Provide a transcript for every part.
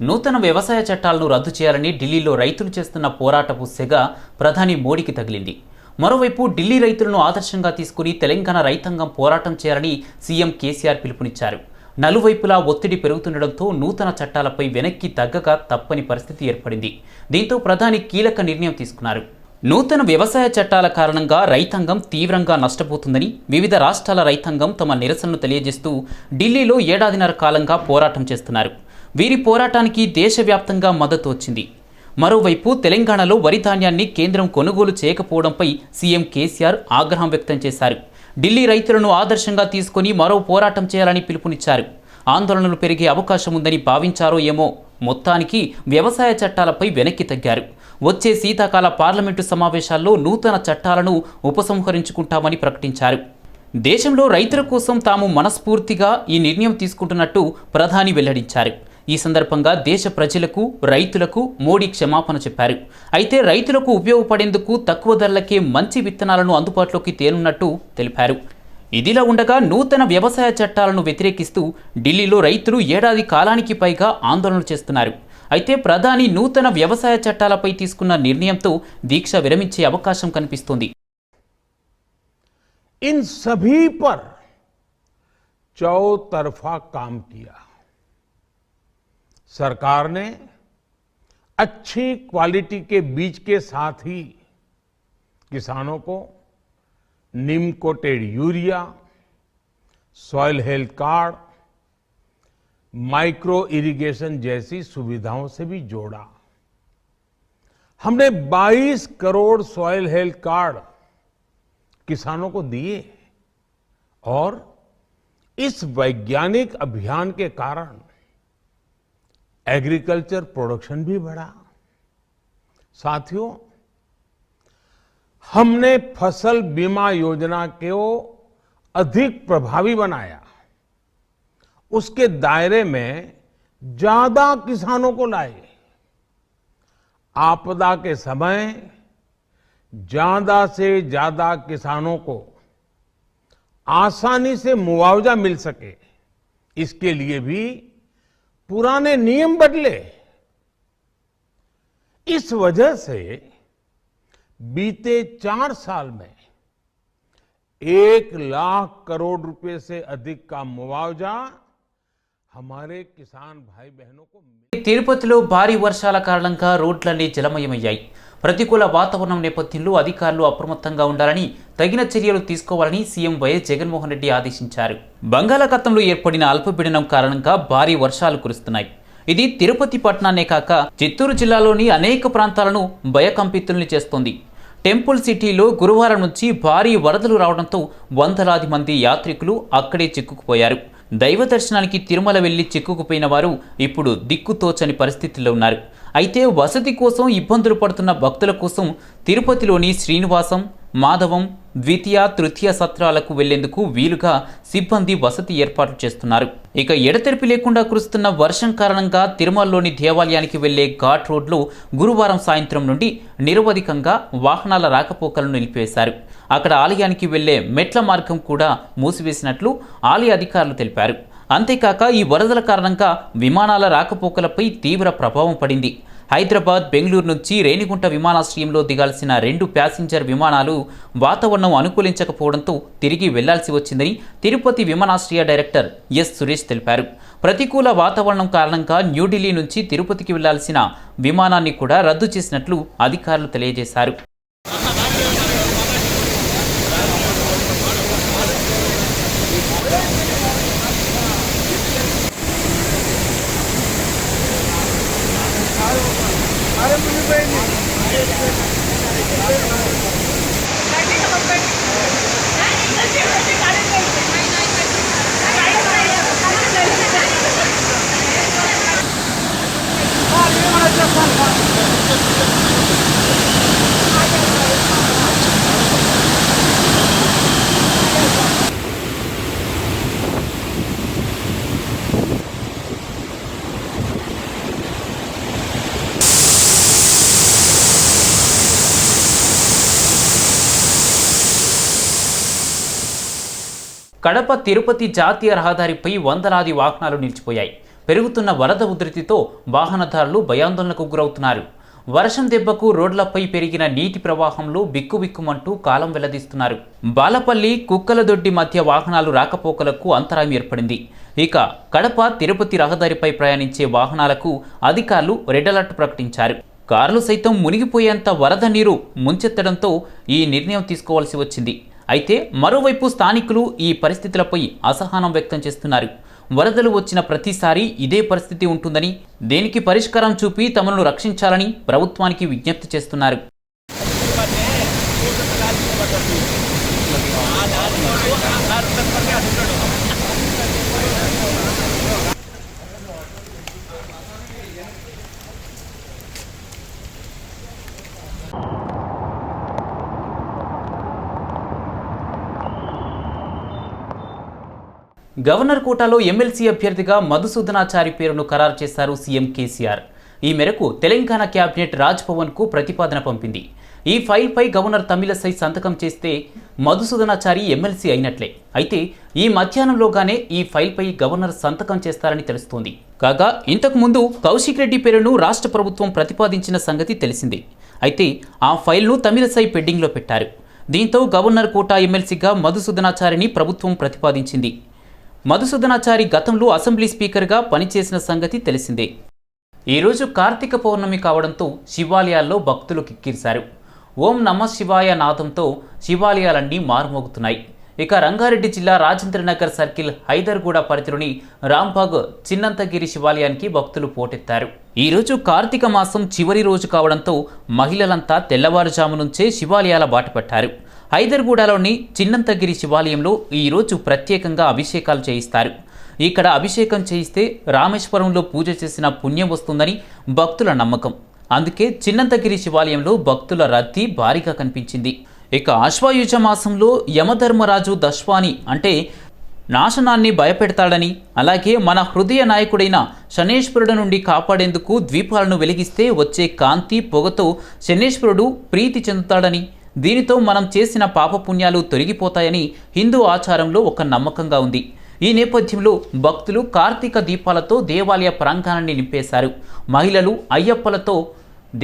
నూతన వ్యవసాయ చట్టాలను రద్దు చేయాలని ఢిల్లీలో రైతులు చేస్తున్న పోరాటపు సెగ ప్రధాని మోడీకి తగిలింది. మరోవైపు ఢిల్లీ రైతులను ఆదర్శంగా తీసుకుని తెలంగాణ రైతాంగం పోరాటం చేయాలని సీఎం కేసీఆర్ పిలుపునిచ్చారు. నలువైపులా ఒత్తిడి పెరుగుతుండటంతో నూతన చట్టాలపై వెనక్కి తగ్గక తప్పని పరిస్థితి ఏర్పడింది. దీంతో ప్రధాని కీలక నిర్ణయం తీసుకున్నారు. నూతన వ్యవసాయ చట్టాల కారణంగా రైతాంగం తీవ్రంగా నష్టపోతుందని వివిధ రాష్ట్రాల రైతాంగం తమ నిరసనను తెలియజేస్తూ ఢిల్లీలో ఏడాదిన్నర కాలంగా పోరాటం చేస్తున్నారు. వీరి పోరాటానికి దేశవ్యాప్తంగా మద్దతు వచ్చింది. మరోవైపు తెలంగాణలో వరి ధాన్యాన్ని కేంద్రం కొనుగోలు చేయకపోవడంపై సీఎం కేసీఆర్ ఆగ్రహం వ్యక్తం చేశారు. ఢిల్లీ రైతులను ఆదర్శంగా తీసుకుని మరో పోరాటం చేయాలని పిలుపునిచ్చారు. ఆందోళనలు పెరిగే అవకాశం ఉందని భావించారో ఏమో మొత్తానికి వ్యవసాయ చట్టాలపై వెనక్కి తగ్గారు. వచ్చే శీతాకాల పార్లమెంటు సమావేశాల్లో నూతన చట్టాలను ఉపసంహరించుకుంటామని ప్రకటించారు. దేశంలో రైతుల కోసం తాము మనస్ఫూర్తిగా ఈ నిర్ణయం తీసుకుంటున్నట్టు ప్రధాని వెల్లడించారు. ఈ సందర్భంగా దేశ ప్రజలకు రైతులకు మోడీ క్షమాపణ చెప్పారు. అయితే రైతులకు ఉపయోగపడేందుకు తక్కువ ధరలకే మంచి విత్తనాలను అందుబాటులోకి తేనున్నట్టు తెలిపారు. ఇదిలా ఉండగా నూతన వ్యవసాయ చట్టాలను వ్యతిరేకిస్తూ ఢిల్లీలో రైతులు ఏడాది కాలానికి పైగా ఆందోళనలు చేస్తున్నారు. అయితే ప్రధాని నూతన వ్యవసాయ చట్టాలపై తీసుకున్న నిర్ణయంతో దీక్ష విరమించే అవకాశం కనిపిస్తోంది. इन सभी पर चौतरफा काम किया। सरकार ने अच्छी क्वालिटी के बीज के साथ ही किसानों को नीम coated urea, soil health card, micro irrigation जैसी सुविधाओं से भी जोड़ा। हमने 22 करोड़ सॉइल हेल्थ कार्ड किसानों को दिए और इस वैज्ञानिक अभियान के कारण एग्रीकल्चर प्रोडक्शन भी बढ़ा। साथियों, हमने फसल बीमा योजना को अधिक प्रभावी बनाया। उसके दायरे में ज्यादा किसानों को लाए। आपदा के समय ज्यादा से ज्यादा किसानों को आसानी से मुआवजा मिल सके, इसके लिए भी पुराने नियम बदले। इस वजह से बीते 4 साल में 1 लाख करोड़ रुपए से अधिक का मुआवजा हमारे किसान भाई बहनों को मिला। తిరుపతిలో భారీ వర్షాల కారణంగా రోడ్లన్నీ జలమయమయ్యాయి. ప్రతికూల వాతావరణం నేపథ్యంలో అధికారులు అప్రమత్తంగా ఉండాలని, తగిన చర్యలు తీసుకోవాలని సీఎం వైఎస్ జగన్మోహన్ రెడ్డి ఆదేశించారు. బంగాళాఖాతంలో ఏర్పడిన అల్పపీడనం కారణంగా భారీ వర్షాలు కురుస్తున్నాయి. ఇది తిరుపతి పట్టణాన్నే కాక చిత్తూరు జిల్లాలోని అనేక ప్రాంతాలను భయకంపితుల్ని చేస్తోంది. టెంపుల్ సిటీలో గురువారం నుంచి భారీ వరదలు రావడంతో వందలాది మంది యాత్రికులు అక్కడే చిక్కుకుపోయారు. దైవ దర్శనానికి తిరుమల వెళ్లి చిక్కుకుపోయిన వారు ఇప్పుడు దిక్కుతోచని పరిస్థితుల్లో ఉన్నారు. అయితే వసతి కోసం ఇబ్బందులు పడుతున్న భక్తుల కోసం తిరుపతిలోని శ్రీనివాసం, మాధవం, ద్వితీయ, తృతీయ సత్రాలకు వెళ్లేందుకు వీలుగా సిబ్బంది వసతి ఏర్పాట్లు చేస్తున్నారు. ఇక ఎడతెరిపి లేకుండా కురుస్తున్న వర్షం కారణంగా తిరుమలలోని దేవాలయానికి వెళ్లే ఘాట్ రోడ్లో గురువారం సాయంత్రం నుండి నిరవధికంగా వాహనాల రాకపోకలను నిలిపివేశారు. అక్కడ ఆలయానికి వెళ్లే మెట్ల మార్గం కూడా మూసివేసినట్లు ఆలయ అధికారులు తెలిపారు. అంతేకాక ఈ వరదల కారణంగా విమానాల రాకపోకలపై తీవ్ర ప్రభావం పడింది. హైదరాబాద్, బెంగళూరు నుంచి రేణిగుంట విమానాశ్రయంలో దిగాల్సిన 2 ప్యాసింజర్ విమానాలు వాతావరణం అనుకూలించకపోవడంతో తిరిగి వెళ్లాల్సి వచ్చిందని తిరుపతి విమానాశ్రయ డైరెక్టర్ ఎస్ సురేష్ తెలిపారు. ప్రతికూల వాతావరణం కారణంగా న్యూఢిల్లీ నుంచి తిరుపతికి వెళ్లాల్సిన విమానాన్ని కూడా రద్దు చేసినట్లు అధికారులు తెలియజేశారు. కడప తిరుపతి జాతీయ రహదారిపై వందలాది వాహనాలు నిలిచిపోయాయి. పెరుగుతున్న వరద ఉధృతితో వాహనదారులు భయాందోళనకు గురవుతున్నారు. వర్షం దెబ్బకు రోడ్లపై పెరిగిన నీటి ప్రవాహంలో బిక్కుబిక్కుమంటూ కాలం వెల్లదీస్తున్నారు. బాలపల్లి కుక్కలదొడ్డి మధ్య వాహనాలు రాకపోకలకు అంతరాయం ఏర్పడింది. ఇక కడప తిరుపతి రహదారిపై ప్రయాణించే వాహనాలకు అధికారులు రెడ్ అలర్ట్ ప్రకటించారు. కార్లు సైతం మునిగిపోయేంత వరద నీరు ముంచెత్తడంతో ఈ నిర్ణయం తీసుకోవాల్సి వచ్చింది. అయితే మరోవైపు స్థానికులు ఈ పరిస్థితులపై అసహనం వ్యక్తం చేస్తున్నారు. వరదలు వచ్చిన ప్రతిసారి ఇదే పరిస్థితి ఉంటుందని, దీనికి పరిష్కారం చూపి తమను రక్షించాలని ప్రభుత్వానికి విజ్ఞప్తి చేస్తున్నారు. గవర్నర్ కోటాలో ఎమ్మెల్సీ అభ్యర్థిగా మధుసూదనాచారి పేరును ఖరారు చేశారు సీఎం కేసీఆర్. ఈ మేరకు తెలంగాణ క్యాబినెట్ రాజ్భవన్కు ప్రతిపాదన పంపింది. ఈ ఫైల్పై గవర్నర్ తమిళసై సంతకం చేస్తే మధుసూదనాచారి ఎమ్మెల్సీ అయినట్లే. అయితే ఈ మధ్యాహ్నంలోగానే ఈ ఫైల్పై గవర్నర్ సంతకం చేస్తారని తెలుస్తోంది. కాగా ఇంతకు ముందు కౌశిక్ రెడ్డి పేరును రాష్ట్ర ప్రభుత్వం ప్రతిపాదించిన సంగతి తెలిసిందే. అయితే ఆ ఫైల్ను తమిళసై పెండింగ్లో పెట్టారు. దీంతో గవర్నర్ కోటా ఎమ్మెల్సీగా మధుసూదనాచారిని ప్రభుత్వం ప్రతిపాదించింది. మధుసూదనాచారి గతంలో అసెంబ్లీ స్పీకర్గా పనిచేసిన సంగతి తెలిసిందే. ఈరోజు కార్తీక పౌర్ణమి కావడంతో శివాలయాల్లో భక్తులు కిక్కిరిశారు. ఓం నమ శివాయ నాదంతో శివాలయాలన్నీ మారుమోగుతున్నాయి. ఇక రంగారెడ్డి జిల్లా రాజేంద్రనగర్ సర్కిల్ హైదర్గూడ పరిధిలోని రాంబాగ్ చిన్నంతగిరి శివాలయానికి భక్తులు పోటెత్తారు. ఈరోజు కార్తీక మాసం చివరి రోజు కావడంతో మహిళలంతా తెల్లవారుజాము నుంచే శివాలయాల బాటపట్టారు. హైదర్గూడలోని చిన్నంతగిరి శివాలయంలో ఈరోజు ప్రత్యేకంగా అభిషేకాలు చేయిస్తారు. ఇక్కడ అభిషేకం చేయిస్తే రామేశ్వరంలో పూజ చేసిన పుణ్యం వస్తుందని భక్తుల నమ్మకం. అందుకే చిన్నంతగిరి శివాలయంలో భక్తుల రద్దీ భారీగా కనిపించింది. ఇక ఆశ్వయుజ మాసంలో యమధర్మరాజు దశ్వాని అంటే నాశనాన్ని భయపెడతాడని, అలాగే మన హృదయ నాయకుడైన శనేశ్వరుడు నుండి కాపాడేందుకు ద్వీపాలను వెలిగిస్తే వచ్చే కాంతి పొగతో శనేశ్వరుడు ప్రీతి చెందుతాడని, దీనితో మనం చేసిన పాపపుణ్యాలు తొలగిపోతాయని హిందూ ఆచారంలో ఒక నమ్మకంగా ఉంది. ఈ నేపథ్యంలో భక్తులు కార్తీక దీపాలతో దేవాలయ ప్రాంగణాన్ని నింపేశారు. మహిళలు అయ్యప్పలతో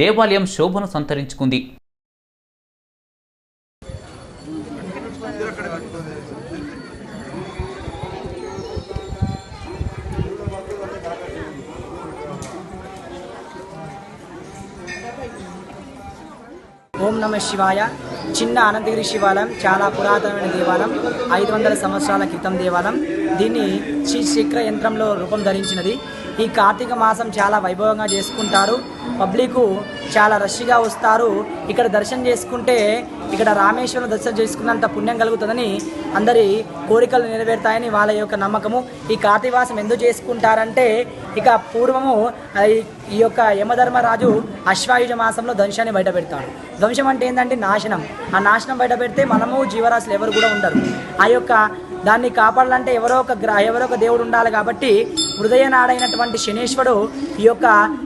దేవాలయం శోభను సంతరించుకుంది. ఓం నమ శివాయ. చిన్న అనంతగిరి శివాలయం చాలా పురాతనమైన దేవాలయం. 500 సంవత్సరాల క్రితం దేవాలయం. దీన్ని శ్రీ చక్ర యంత్రంలో రూపం ధరించినది. ఈ కార్తీక మాసం చాలా వైభవంగా చేసుకుంటారు. పబ్లిక్ చాలా రష్గా వస్తారు. ఇక్కడ దర్శనం చేసుకుంటే ఇక్కడ రామేశ్వరం దర్శనం చేసుకున్నంత పుణ్యం కలుగుతుందని అందరి కోరికలు నెరవేరుతాయని వాళ్ళ యొక్క నమ్మకము. ఈ కార్తీక మాసం ఎందుకు చేసుకుంటారంటే ఇక పూర్వము ఈ యొక్క యమధర్మరాజు అశ్వాయుజ మాసంలో ధ్వంసాన్ని బయట పెడతాడు. ధ్వంసం అంటే ఏంటంటే నాశనం. ఆ నాశనం బయట పెడితే మనము జీవరాశులు ఎవరు కూడా ఉండరు. ఆ యొక్క దాన్ని కాపాడాలంటే ఎవరో ఒక దేవుడు ఉండాలి. కాబట్టి హృదయనాడైనటువంటి శనేశ్వరుడు ఈ యొక్క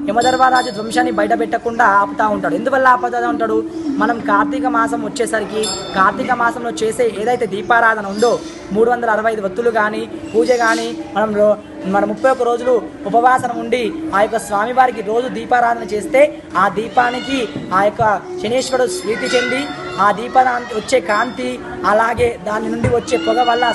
యమధర్మరాజు ధ్వంసాన్ని బయట పెట్టకుండా ఆపుతూ ఉంటాడు. ఎందువల్ల ఆపుతూ ఉంటాడు? మనం కార్తీక మాసం వచ్చేసరికి కార్తీక మాసంలో చేసే ఏదైతే దీపారాధన ఉందో 365 వత్తులు కానీ పూజ కానీ మన 31 రోజులు ఉపవాసన ఉండి ఆ యొక్క స్వామివారికి రోజు దీపారాధన చేస్తే ఆ దీపానికి ఆ యొక్క శనేశ్వరుడు ప్రీతి చెంది ఆ దీపానికి వచ్చే కాంతి అలాగే దాని నుండి వచ్చే పొగ వల్ల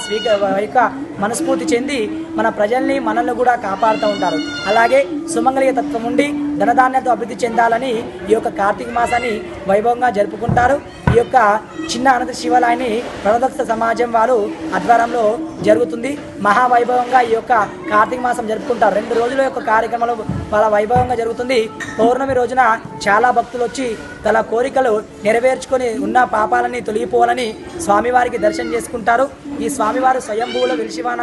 యొక్క మనస్ఫూర్తి చెంది మన ప్రజల్ని మనల్ని కూడా కాపాడుతూ ఉంటారు. అలాగే సుమంగళీయ తత్వం ఉండి ధనధాన్యాలతో అభివృద్ధి చెందాలని ఈ యొక్క కార్తీక మాసాన్ని వైభవంగా జరుపుకుంటారు. ఈ యొక్క చిన్న అనంత శివాలయాన్ని ప్రణదక్ష సమాజం వారు ఆధ్వర్యంలో జరుగుతుంది. మహావైభవంగా ఈ యొక్క కార్తీక మాసం జరుపుకుంటారు. 2 రోజుల యొక్క కార్యక్రమాలు చాలా వైభవంగా జరుగుతుంది. పౌర్ణమి రోజున చాలా భక్తులు వచ్చి తన కోరికలు నెరవేర్చుకొని ఉన్న పాపాలని తొలగిపోవాలని స్వామివారికి దర్శనం చేసుకుంటారు. ఈ స్వామివారు స్వయంభూలో వెలిసివాన.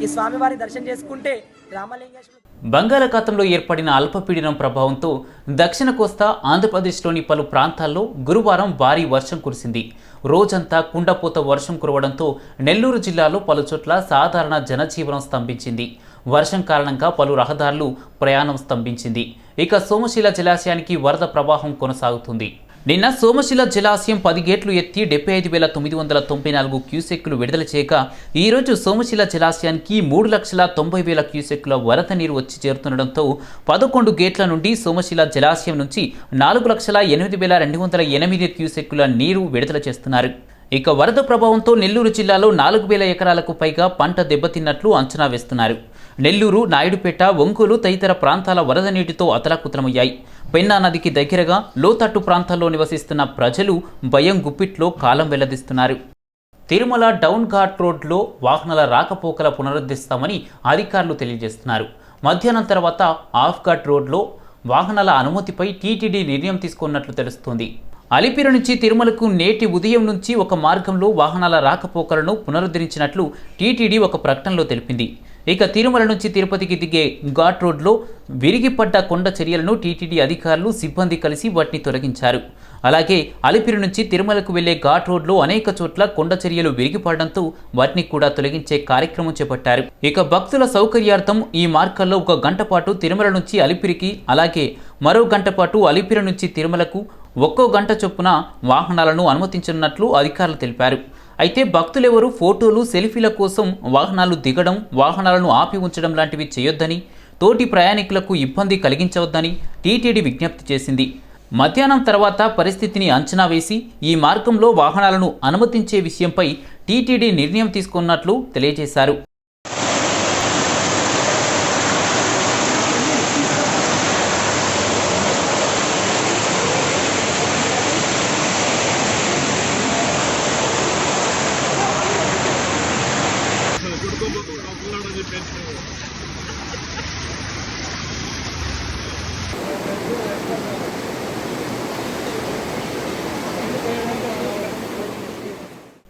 ఈ స్వామివారి దర్శనం చేసుకుంటే రామలింగేశ్వర బంగాళాఖాతంలో ఏర్పడిన అల్పపీడనం ప్రభావంతో దక్షిణ కోస్తా ఆంధ్రప్రదేశ్లోని పలు ప్రాంతాల్లో గురువారం భారీ వర్షం కురిసింది. రోజంతా కుండపోత వర్షం కురవడంతో నెల్లూరు జిల్లాలో పలు చోట్ల సాధారణ జనజీవనం స్తంభించింది. వర్షం కారణంగా పలు రహదారులు ప్రయాణం స్తంభించింది. ఇక సోమశిల జలాశయానికి వరద ప్రవాహం కొనసాగుతుంది. నిన్న సోమశిల జలాశయం 10 గేట్లు ఎత్తి 75,994 క్యూసెక్కులు విడుదల చేయగా ఈరోజు సోమశిల జలాశయానికి 3,90,000 క్యూసెక్కుల వరద నీరు వచ్చి చేరుతుండటంతో 11 గేట్ల నుండి సోమశిల జలాశయం నుంచి 4,08,208 క్యూసెక్కుల నీరు విడుదల చేస్తున్నారు. ఇక వరద ప్రభావంతో నెల్లూరు జిల్లాలో 4,000 ఎకరాలకు పైగా పంట దెబ్బతిన్నట్లు అంచనా వేస్తున్నారు. నెల్లూరు, నాయుడుపేట, ఒంగోలు తదితర ప్రాంతాల వరద నీటితో అతలాకుతలమయ్యాయి. పెన్నా నదికి దగ్గరగా లోతట్టు ప్రాంతాల్లో నివసిస్తున్న ప్రజలు భయం గుప్పిట్లో కాలం వెల్లదిస్తున్నారు. తిరుమల డౌన్ ఘాట్ రోడ్లో వాహనాల రాకపోకల పునరుద్ధరిస్తామని అధికారులు తెలియజేస్తున్నారు. మధ్యాహ్నం తర్వాత ఆఫ్ ఘాట్ రోడ్లో వాహనాల అనుమతిపై టీటీడీ నిర్ణయం తీసుకున్నట్లు తెలుస్తోంది. అలిపిరి నుంచి తిరుమలకు నేటి ఉదయం నుంచి ఒక మార్గంలో వాహనాల రాకపోకలను పునరుద్ధరించినట్లు టీటీడీ ఒక ప్రకటనలో తెలిపింది. ఇక తిరుమల నుంచి తిరుపతికి దిగే ఘాట్ రోడ్లో విరిగిపడ్డ కొండ చర్యలను టీటీడీ అధికారులు, సిబ్బంది కలిసి వాటిని తొలగించారు. అలాగే అలిపిరి నుంచి తిరుమలకు వెళ్లే ఘాట్ రోడ్లో అనేక చోట్ల కొండ చర్యలు విరిగిపడడంతో వాటిని కూడా తొలగించే కార్యక్రమం చేపట్టారు. ఇక భక్తుల సౌకర్యార్థం ఈ మార్గాల్లో 1 గంట పాటు తిరుమల నుంచి అలిపిరికి, అలాగే మరో గంట పాటు అలిపిరి నుంచి తిరుమలకు ఒక్కో గంట చొప్పున వాహనాలను అనుమతించనున్నట్లు అధికారులు తెలిపారు. అయితే భక్తులెవరూ ఫోటోలు, సెల్ఫీల కోసం వాహనాలు దిగడం, వాహనాలను ఆపి ఉంచడం లాంటివి చేయొద్దని, తోటి ప్రయాణికులకు ఇబ్బంది కలిగించవద్దని టీటీడీ విజ్ఞప్తి చేసింది. మధ్యాహ్నం తర్వాత పరిస్థితిని అంచనా వేసి ఈ మార్గంలో వాహనాలను అనుమతించే విషయంపై టీటీడీ నిర్ణయం తీసుకున్నట్లు తెలియజేశారు.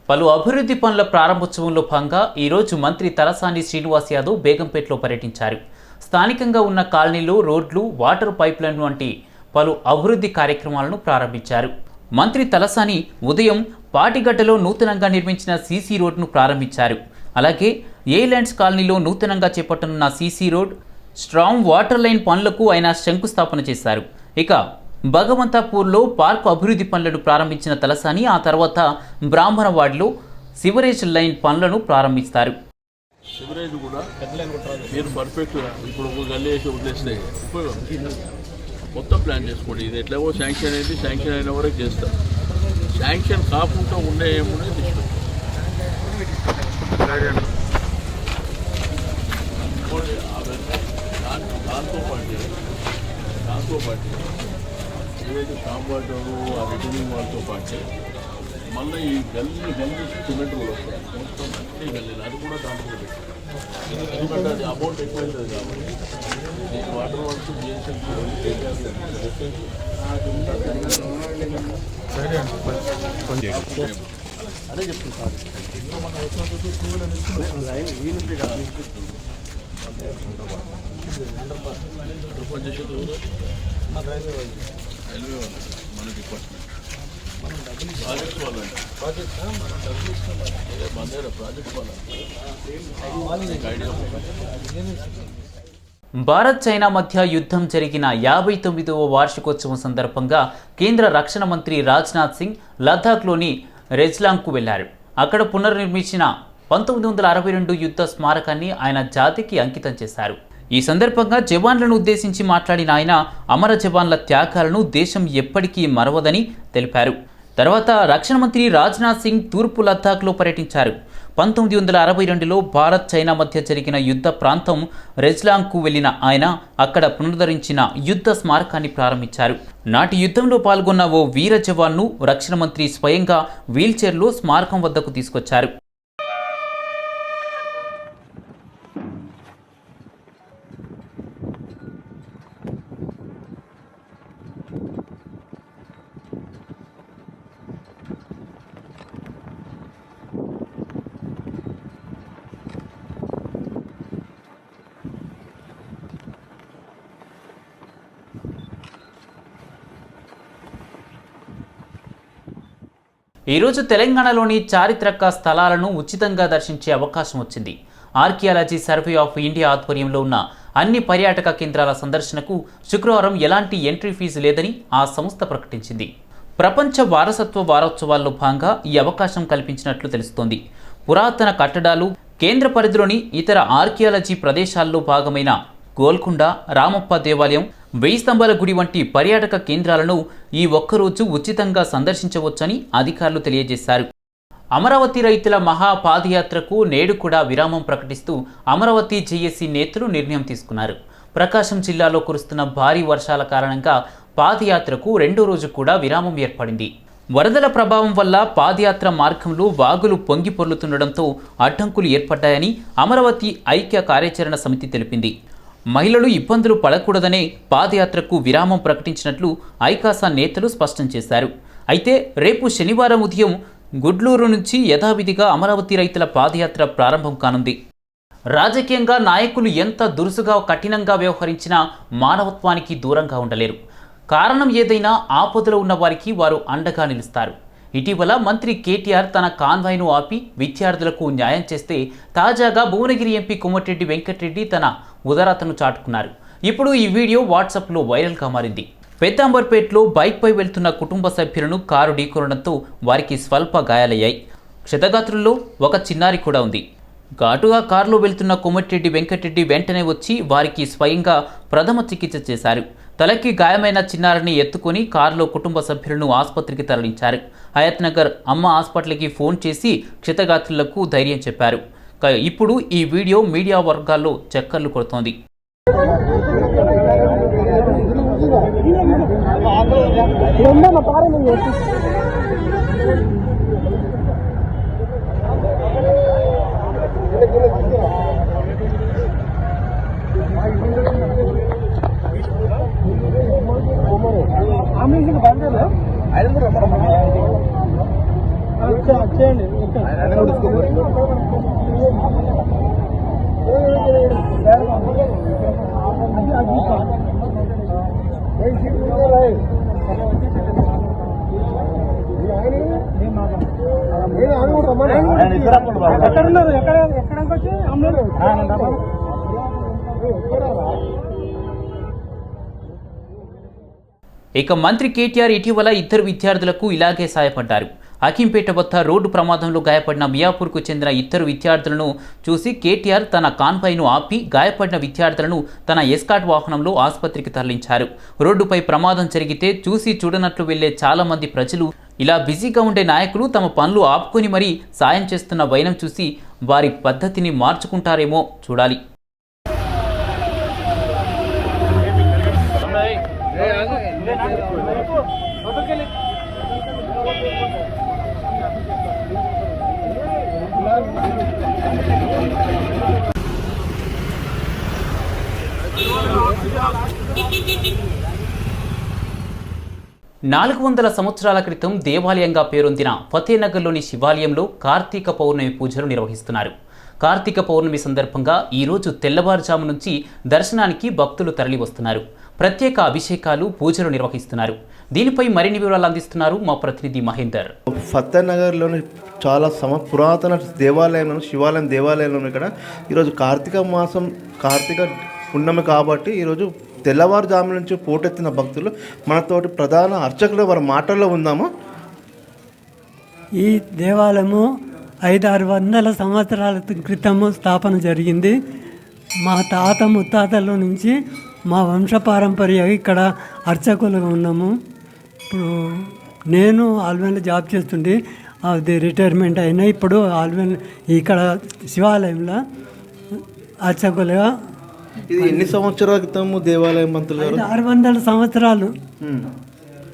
పలు అభివృద్ధి పనుల ప్రారంభోత్సవంలో భాగంగా ఈరోజు మంత్రి తలసాని శ్రీనివాస్ యాదవ్ బేగంపేటలో పర్యటించారు. స్థానికంగా ఉన్న కాలనీలో రోడ్లు, వాటర్ పైప్లైన్ వంటి పలు అభివృద్ధి కార్యక్రమాలను ప్రారంభించారు. మంత్రి తలసాని ఉదయం పాటిగడ్డలో నూతనంగా నిర్మించిన సీసీ రోడ్ను ప్రారంభించారు. అలాగే ఏలాండ్స్ కాలనీలో నూతనంగా చేపట్టనున్న CC road, strong water line పనులకు ఆయన శంకుస్థాపన చేశారు. ఇక భగవంతాపూర్లో పార్కు అభివృద్ధి పనులను ప్రారంభించిన తలసాని ఆ తర్వాత బ్రాహ్మణవాడిలో సివరేజ్ లైన్ పనులను ప్రారంభిస్తారు. సివరేజ్ కూడా మీరు పర్ఫెక్ట్ ఇప్పుడు ఒక గల్లీ వేసి వదిలేస్తే ఉపయోగం మొత్తం ప్లాన్ చేసుకోండి. ఇది ఎట్లాగో శాంక్షన్ అయింది, శాంక్షన్ అయిన వరకు చేస్తారు. శాంక్షన్ కాకుండా ఉండే ఏమున్నాయి తీసుకుంటాం. దాంతో పాటు ఏదైతే కాంపౌండరు, ఆ రిటర్నింగ్ వాళ్ళతో పాటు మళ్ళీ ఈ గల్లీ సిమెంట్ కూడా వస్తుంది. మొత్తం అన్ని గల్లీలు అది కూడా దాంట్లో పెట్టారు. ఎందుకంటే అది అమౌంట్ ఎక్కువ అవుతుంది కాబట్టి నేను వాటర్ వర్క్స్ జిఎస్ఎంసీ అదే చెప్తుంది సార్. రైల్వే వాళ్ళు మన డిపార్ట్మెంట్ ప్రాజెక్ట్ వాళ్ళండి. మన దగ్గర ప్రాజెక్ట్ వాళ్ళ భారత్, చైనా మధ్య యుద్ధం జరిగిన 59వ వార్షికోత్సవం సందర్భంగా కేంద్ర రక్షణ మంత్రి రాజ్నాథ్ సింగ్ లద్దాఖ్లోని రెజ్లాంగ్కు వెళ్లారు. అక్కడ పునర్నిర్మించిన 1962 యుద్ధ స్మారకాన్ని ఆయన జాతికి అంకితం చేశారు. ఈ సందర్భంగా జవాన్లను ఉద్దేశించి మాట్లాడిన ఆయన అమర జవాన్ల త్యాగాలను దేశం ఎప్పటికీ మరవదని తెలిపారు. తర్వాత రక్షణ మంత్రి రాజ్నాథ్ సింగ్ తూర్పు లద్దాఖ్లో పర్యటించారు. 1962లో భారత్, చైనా మధ్య జరిగిన యుద్ధ ప్రాంతం రెజ్లాంగ్కు వెళ్లిన ఆయన అక్కడ పునరుద్ధరించిన యుద్ధ స్మారకాన్ని ప్రారంభించారు. నాటి యుద్ధంలో పాల్గొన్న ఓ వీర జవాన్ను రక్షణ మంత్రి స్వయంగా వీల్చైర్లో స్మారకం వద్దకు తీసుకొచ్చారు. ఈరోజు తెలంగాణలోని చారిత్రక స్థలాలను ఉచితంగా దర్శించే అవకాశం వచ్చింది. ఆర్కియాలజీ సర్వే ఆఫ్ ఇండియా ఆధ్వర్యంలో ఉన్న అన్ని పర్యాటక కేంద్రాల సందర్శనకు శుక్రవారం ఎలాంటి ఎంట్రీ ఫీజు లేదని ఆ సంస్థ ప్రకటించింది. ప్రపంచ వారసత్వ వారోత్సవాల్లో భాగంగా ఈ అవకాశం కల్పించినట్లు తెలుస్తోంది. పురాతన కట్టడాలు, కేంద్ర పరిధిలోని ఇతర ఆర్కియాలజీ ప్రదేశాల్లో భాగమైన గోల్కొండ, రామప్ప దేవాలయం, 1000 స్తంభాల గుడి వంటి పర్యాటక కేంద్రాలను ఈ ఒక్కరోజు ఉచితంగా సందర్శించవచ్చని అధికారులు తెలియజేశారు. అమరావతి రైతుల మహా పాదయాత్రకు నేడు కూడా విరామం ప్రకటిస్తూ అమరావతి జేఏసీ నేతలు నిర్ణయం తీసుకున్నారు. ప్రకాశం జిల్లాలో కురుస్తున్న భారీ వర్షాల కారణంగా పాదయాత్రకు రెండో రోజు కూడా విరామం ఏర్పడింది. వరదల ప్రభావం వల్ల పాదయాత్ర మార్గంలో వాగులు పొంగి పొర్లుతుండటంతో అడ్డంకులు ఏర్పడ్డాయని అమరావతి ఐక్య కార్యాచరణ సమితి తెలిపింది. మహిళలు ఇబ్బందులు పడకూడదనే పాదయాత్రకు విరామం ప్రకటించినట్లు ఐకాసా నేతలు స్పష్టం చేశారు. అయితే రేపు శనివారం ఉదయం గుడ్లూరు నుంచి యథావిధిగా అమరావతి రైతుల పాదయాత్ర ప్రారంభం కానుంది. రాజకీయంగా నాయకులు ఎంత దురుసుగా కఠినంగా వ్యవహరించినా మానవత్వానికి దూరంగా ఉండలేరు. కారణం ఏదైనా ఆపదలో ఉన్న వారికి వారు అండగా నిలుస్తారు. ఇటీవల మంత్రి కేటీఆర్ తన కాన్వాయ్ను ఆపి విద్యార్థులకు న్యాయం చేస్తే తాజాగా భువనగిరి ఎంపీ కోమటిరెడ్డి వెంకటరెడ్డి తన ఉదారతను చాటుకున్నారు. ఇప్పుడు ఈ వీడియో వాట్సాప్లో వైరల్గా మారింది. పెద్దాంబర్పేటలో బైక్పై వెళ్తున్న కుటుంబ సభ్యులను కారు ఢీకొనడంతో వారికి స్వల్ప గాయాలయ్యాయి. క్షతగాత్రుల్లో ఒక చిన్నారి కూడా ఉంది. ఘాటుగా కారులో వెళ్తున్న కోమటిరెడ్డి వెంకటరెడ్డి వెంటనే వచ్చి వారికి స్వయంగా ప్రథమ చికిత్స చేశారు. తలకి గాయమైన చిన్నారిని ఎత్తుకొని కారులో కుటుంబ సభ్యులను ఆసుపత్రికి తరలించారు. హయత్ నగర్ అమ్మ హాస్పిటల్కి ఫోన్ చేసి క్షతగాత్రులకు ధైర్యం చెప్పారు. ఇప్పుడు ఈ వీడియో మీడియా వర్గాల్లో చక్కర్లు కొడుతోంది. ఇక మంత్రి కేటీఆర్ ఇటీవల ఇద్దరు విద్యార్థులకు ఇలాగే సాయపడ్డారు. అకింపేట వద్ద రోడ్డు ప్రమాదంలో గాయపడిన మియాపూర్కు చెందిన ఇద్దరు విద్యార్థులను చూసి కేటీఆర్ తన కాన్వాయ్ను ఆపి గాయపడిన విద్యార్థులను తన ఎస్కాట్ వాహనంలో ఆసుపత్రికి తరలించారు. రోడ్డుపై ప్రమాదం జరిగితే చూసి చూడనట్లు వెళ్లే చాలా మంది ప్రజలు ఇలా బిజీగా ఉండే నాయకులు తమ పనులు ఆపుకొని మరీ సాయం చేస్తున్న వైనం చూసి వారి పద్ధతిని మార్చుకుంటారేమో చూడాలి. నాలుగు 400 సంవత్సరాల క్రితం దేవాలయంగా పేరొందిన ఫతేనగర్లోని శివాలయంలో కార్తీక పౌర్ణమి పూజలు నిర్వహిస్తున్నారు. కార్తీక పౌర్ణమి సందర్భంగా ఈరోజు తెల్లవారుజాము నుంచి దర్శనానికి భక్తులు తరలి వస్తున్నారు. ప్రత్యేక అభిషేకాలు, పూజలు నిర్వహిస్తున్నారు. దీనిపై మరిన్ని వివరాలు అందిస్తున్నారు మా ప్రతినిధి మహేందర్. ఫతేనగర్లోని చాలా పురాతన దేవాలయంలో, శివాలయం దేవాలయంలో ఇక్కడ ఈరోజు కార్తీక మాసం, కార్తీక పున్నమి కాబట్టి ఈరోజు తెల్లవారుజాము నుంచి పోటెత్తిన భక్తులు మనతోటి ప్రధాన అర్చకులు వారి మాటల్లో ఉందాము. ఈ దేవాలయము 500-600 సంవత్సరాల క్రితము స్థాపన జరిగింది. మా తాత ముత్తాతల నుంచి మా వంశపారంపర్య ఇక్కడ అర్చకులుగా ఉన్నాము. ఇప్పుడు నేను ఆల్వేలో జాబ్ చేస్తుండే, అది రిటైర్మెంట్ అయినా ఇప్పుడు ఆల్వేలో ఇక్కడ శివాలయంలో అర్చకులుగా. ఇది ఎన్ని సంవత్సరాల క్రితము దేవాలయం మంత్రులు గారు? 600 సంవత్సరాలు.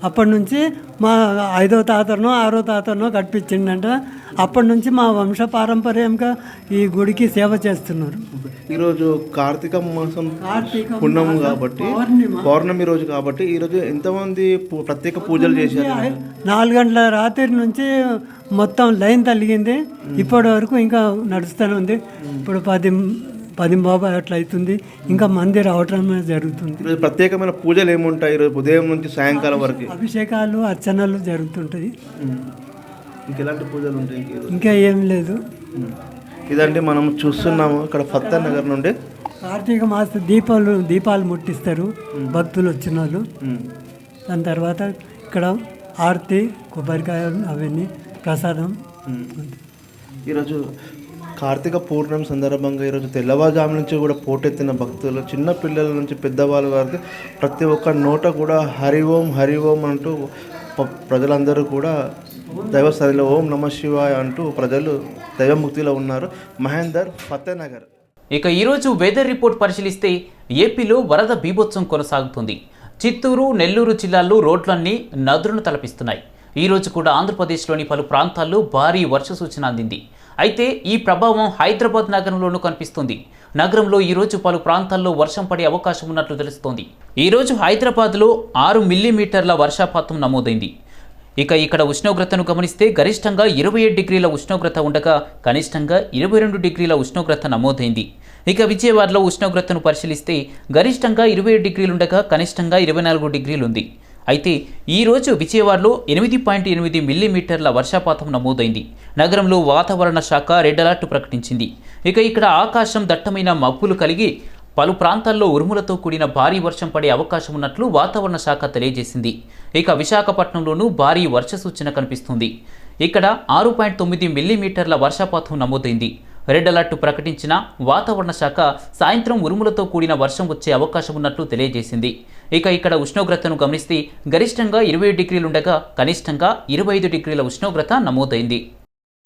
అప్పటి నుంచి మా 5వ తాతనో 6వ తాతనో కట్టించిండంట. అప్పటి నుంచి మా వంశ పారంపర్యంగా ఈ గుడికి సేవ చేస్తున్నారు. ఈరోజు కార్తీక మాసం పున్నము కాబట్టి, పౌర్ణమి రోజు కాబట్టి ఈరోజు ఎంతమంది ప్రత్యేక పూజలు చేశారు? 4 గంటల రాత్రి నుంచి మొత్తం లైన్ తలిగింది. ఇప్పటి వరకు ఇంకా నడుస్తూనే ఉంది. ఇప్పుడు 10 బాబా అట్లా అవుతుంది. ఇంకా మంది రావటం జరుగుతుంది. ప్రత్యేకమైన పూజలు ఏముంటాయి ఈరోజు ఉదయం నుంచి సాయంకాలం వరకు? అభిషేకాలు, అర్చనలు జరుగుతుంటాయి. ఇంకెలాంటి పూజలు ఉంటాయి? ఇంకా ఏం లేదు. ఇదంటే మనం చూస్తున్నాము ఇక్కడ ఫతేనగర్ నుండి కార్తీక మాస దీపాలు ముట్టిస్తారు భక్తులు వచ్చిన వాళ్ళు. దాని తర్వాత ఇక్కడ ఆరతి కొబ్బరికాయ అవన్నీ ప్రసాదం. ఈరోజు కార్తీక పూర్ణమి సందర్భంగా ఈరోజు తెల్లవారుజాము నుంచి కూడా పోటెత్తిన భక్తులు, చిన్న పిల్లల నుంచి పెద్దవాళ్ళ వరకు ప్రతి ఒక్క నోట కూడా హరి ఓం అంటూ ప్రజలందరూ కూడా దైవస్థాయిలో ఓం నమ శివాయ అంటూ ప్రజలు దైవముక్తిలో ఉన్నారు. మహేందర్, ఫతేనగర్. ఇక ఈరోజు వెదర్ రిపోర్ట్ పరిశీలిస్తే ఏపీలో వరద బీభత్సం కొనసాగుతుంది. చిత్తూరు, నెల్లూరు జిల్లాల్లో రోడ్లన్నీ నదులను తలపిస్తున్నాయి. ఈరోజు కూడా ఆంధ్రప్రదేశ్లోని పలు ప్రాంతాల్లో భారీ వర్ష సూచన అందింది. అయితే ఈ ప్రభావం హైదరాబాద్ నగరంలోనూ కనిపిస్తుంది. నగరంలో ఈరోజు పలు ప్రాంతాల్లో వర్షం పడే అవకాశం ఉన్నట్లు తెలుస్తోంది. ఈరోజు హైదరాబాద్లో 6 మిల్లీమీటర్ల వర్షపాతం నమోదైంది. ఇక ఇక్కడ ఉష్ణోగ్రతను గమనిస్తే గరిష్టంగా 27 డిగ్రీల ఉష్ణోగ్రత ఉండగా కనిష్టంగా 22 డిగ్రీల ఉష్ణోగ్రత నమోదైంది. ఇక విజయవాడలో ఉష్ణోగ్రతను పరిశీలిస్తే గరిష్టంగా 27 డిగ్రీలు ఉండగా కనిష్టంగా 24 డిగ్రీలు ఉంది. అయితే ఈరోజు విజయవాడలో 8.8 మిల్లీమీటర్ల వర్షపాతం నమోదైంది. నగరంలో వాతావరణ శాఖ రెడ్ అలర్ట్ ప్రకటించింది. ఇక ఇక్కడ ఆకాశం దట్టమైన మబ్బులు కలిగి పలు ప్రాంతాల్లో ఉరుములతో కూడిన భారీ వర్షం పడే అవకాశం ఉన్నట్లు వాతావరణ శాఖ తెలియజేసింది. ఇక విశాఖపట్నంలోనూ భారీ వర్ష సూచన కనిపిస్తుంది. ఇక్కడ 6.9 మిల్లీమీటర్ల వర్షపాతం నమోదైంది. రెడ్ అలర్ట్ ప్రకటించిన వాతావరణ శాఖ సాయంత్రం ఉరుములతో కూడిన వర్షం వచ్చే అవకాశం ఉన్నట్లు తెలియజేసింది. ఇక ఇక్కడ ఉష్ణోగ్రతను గమనిస్తే గరిష్టంగా 20 డిగ్రీలుండగా కనిష్టంగా 25 డిగ్రీల ఉష్ణోగ్రత నమోదైంది.